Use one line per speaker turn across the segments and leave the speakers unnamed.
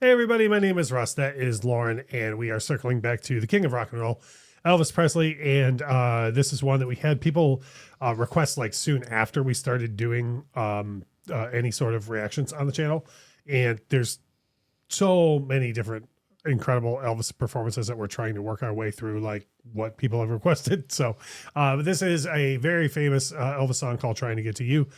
Hey everybody, my name is Russ. That is Lauren, and we are circling back to the king of rock and roll, Elvis Presley. And this is one that we had people request like soon after we started doing any sort of reactions on the channel. And there's so many different incredible Elvis performances that we're trying to work our way through, like what people have requested. So this is a very famous Elvis song called "Trying to Get to You."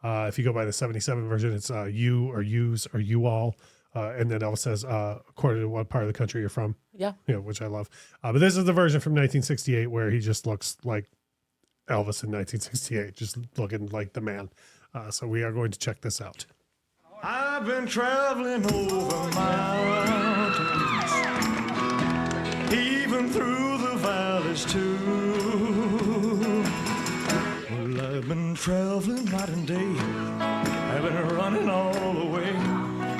If you go by the 77 version, it's you or yous or you all. And then Elvis says, according to what part of the country you're from.
Yeah.
Which I love. But this is the version from 1968 where he just looks like Elvis in 1968, just looking like the man. So we are going to check this out.
I've been traveling over mountains, even through the valleys too. Well, I've been traveling night and day, I've been running all the way,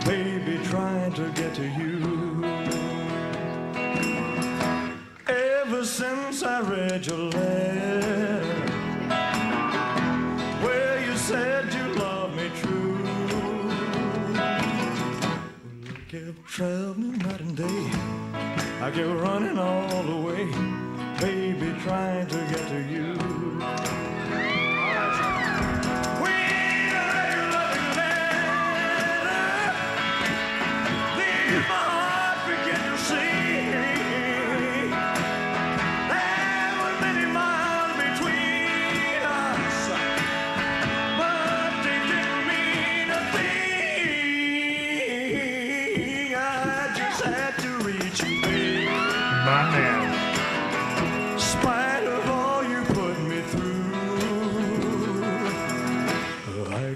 baby, trying to get to you. Ever since I read your letter, where you said you loved me true, I kept traveling night and day, I kept running all the way, baby, trying to get to you.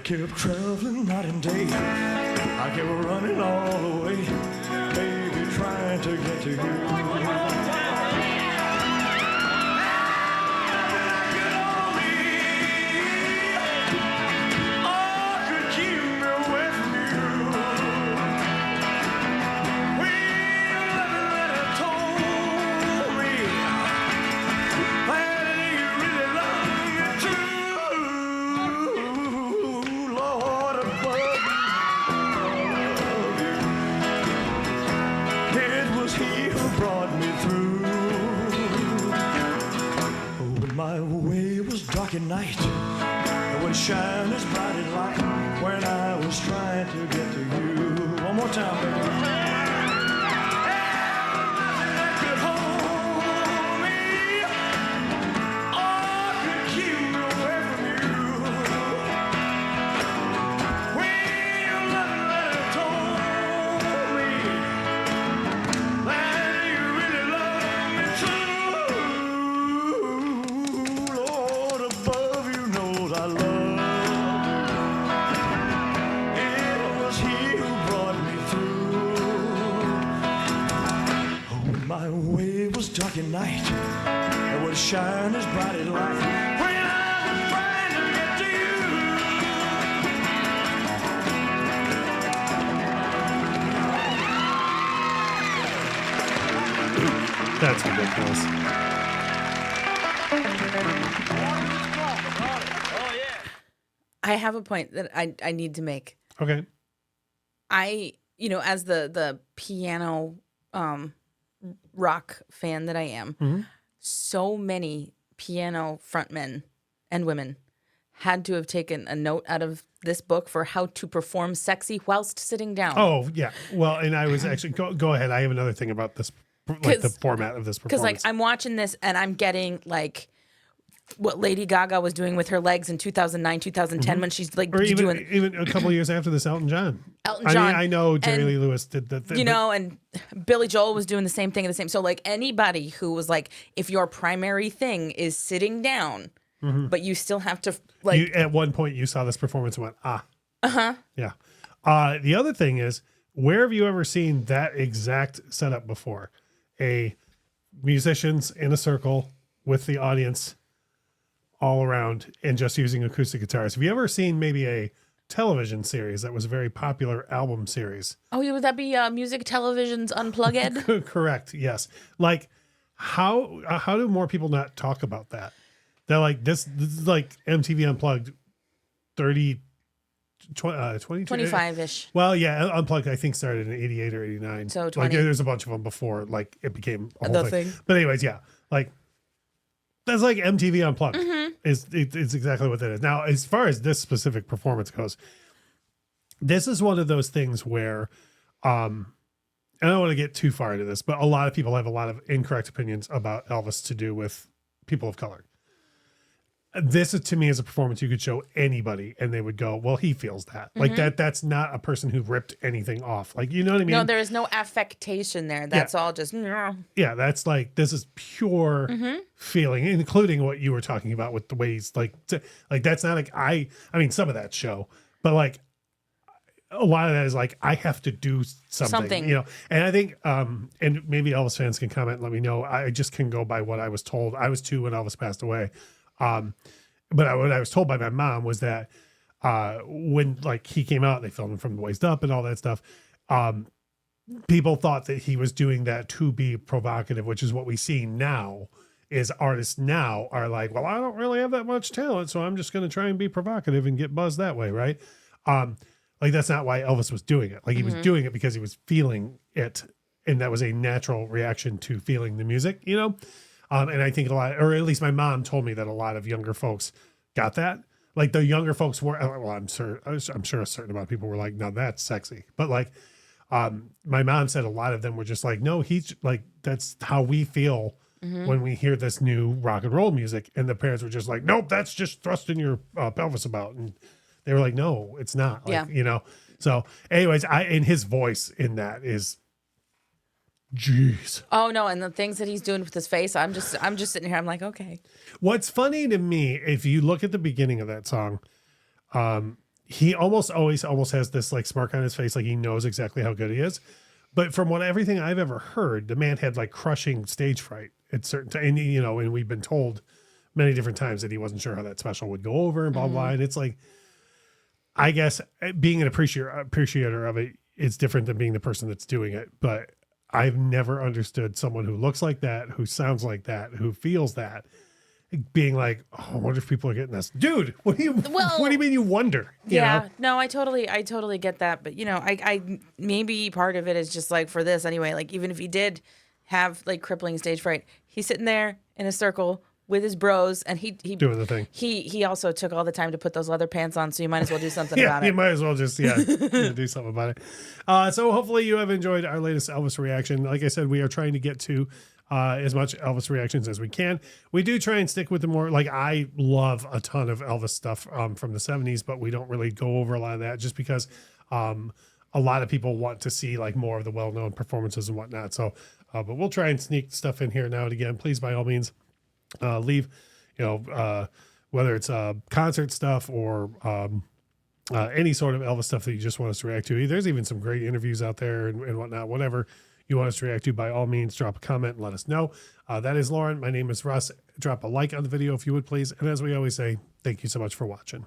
Kept traveling night and day, I kept running all the way, baby, trying to get to you. At night, it would shine as bright as light when I was trying to get to you. One more time, baby. Dark at night, it would shine as bright as light when I was trying to get to you.
That's ridiculous.
I have a point that I need to make.
Okay.
As the piano rock fan that I am, so many piano frontmen and women had to have taken a note out of this book for how to perform sexy whilst sitting down.
Oh, yeah. Well, and I was actually, go ahead. I have another thing about this, like the format of this performance.
Because I'm watching this and I'm getting like what Lady Gaga was doing with her legs in 2009, 2010 when she's like
or
doing
even a couple of years after this, Elton John.
Elton John.
I know Jerry Lee Lewis did the thing.
And Billy Joel was doing the same thing at the same. So like anybody who was like, if your primary thing is sitting down, but you still have to like.
At one point you saw this performance and went,
Uh-huh.
Yeah. The other thing is, where have you ever seen that exact setup before? Musicians in a circle with the audience all around and just using acoustic guitars. Have you ever seen maybe a television series that was a very popular album series?
Oh, would that be Music Television's Unplugged?
Correct. Yes. Like how do more people not talk about that? They're like, this is like MTV Unplugged 30 22?
25-ish.
Well, yeah, Unplugged I think started in 88 or 89.
So
like
20.
there's a bunch of them before like it became a whole
The
thing.
thing.
But anyways, yeah, like that's like MTV Unplugged. It's exactly what that is. Now, as far as this specific performance goes, this is one of those things where I don't want to get too far into this, but a lot of people have a lot of incorrect opinions about Elvis to do with people of color. This is, to me, is a performance you could show anybody and they would go, well, he feels that. Like that's not a person who ripped anything off. Like, you know what I mean?
No, there is no affectation there. That's all just.
Yeah, that's like, this is pure feeling, including what you were talking about with the ways like that's not like, I mean, some of that show, but like a lot of that is like, I have to do something, you know? And I think, and maybe Elvis fans can comment and let me know. I just can go by what I was told. I was 2 when Elvis passed away. But what I was told by my mom was that, when like he came out, they filmed him from the waist up and all that stuff. People thought that he was doing that to be provocative, which is what we see now is artists now are like, well, I don't really have that much talent, so I'm just going to try and be provocative and get buzzed that way. Right. Like that's not why Elvis was doing it. Like he was doing it because he was feeling it. And that was a natural reaction to feeling the music, you know? And I think a lot, or at least my mom told me that a lot of younger folks got that. Like the younger folks were, well, I'm sure a certain amount of people were like, no, that's sexy. But like, my mom said a lot of them were just like, no, he's like, that's how we feel when we hear this new rock and roll music. And the parents were just like, nope, that's just thrusting your pelvis about. And they were like, no, it's not. Like, you know? So anyways, and his voice in that is, jeez.
Oh no, and the things that he's doing with his face, I'm just sitting here. I'm like, okay.
What's funny to me, if you look at the beginning of that song, he almost always has this like smirk on his face, like he knows exactly how good he is. But from everything I've ever heard, the man had like crushing stage fright at certain times, and you know, and we've been told many different times that he wasn't sure how that special would go over and blah blah. And it's like, I guess being an appreciator of it is different than being the person that's doing it, but I've never understood someone who looks like that, who sounds like that, who feels that, being like, oh, I wonder if people are getting this. Dude, what do you mean you wonder? You know?
No, I totally get that. But, you know, I maybe part of it is just like for this anyway, like even if he did have like crippling stage fright, he's sitting there in a circle with his bros, and he
doing the thing.
He also took all the time to put those leather pants on, so you might as well do something about it.
You might as well just do something about it. So hopefully you have enjoyed our latest Elvis reaction. Like I said, we are trying to get to as much Elvis reactions as we can. We do try and stick with the more, like I love a ton of Elvis stuff from the 70s, but we don't really go over a lot of that just because a lot of people want to see like more of the well-known performances and whatnot. So, but we'll try and sneak stuff in here now and again. Please, by all means, leave, you know, whether it's concert stuff or any sort of Elvis stuff that you just want us to react to. There's even some great interviews out there and whatnot. Whatever you want us to react to, by all means, drop a comment and let us know. That is Lauren. My name is Russ. Drop a like on the video if you would, please. And as we always say, thank you so much for watching.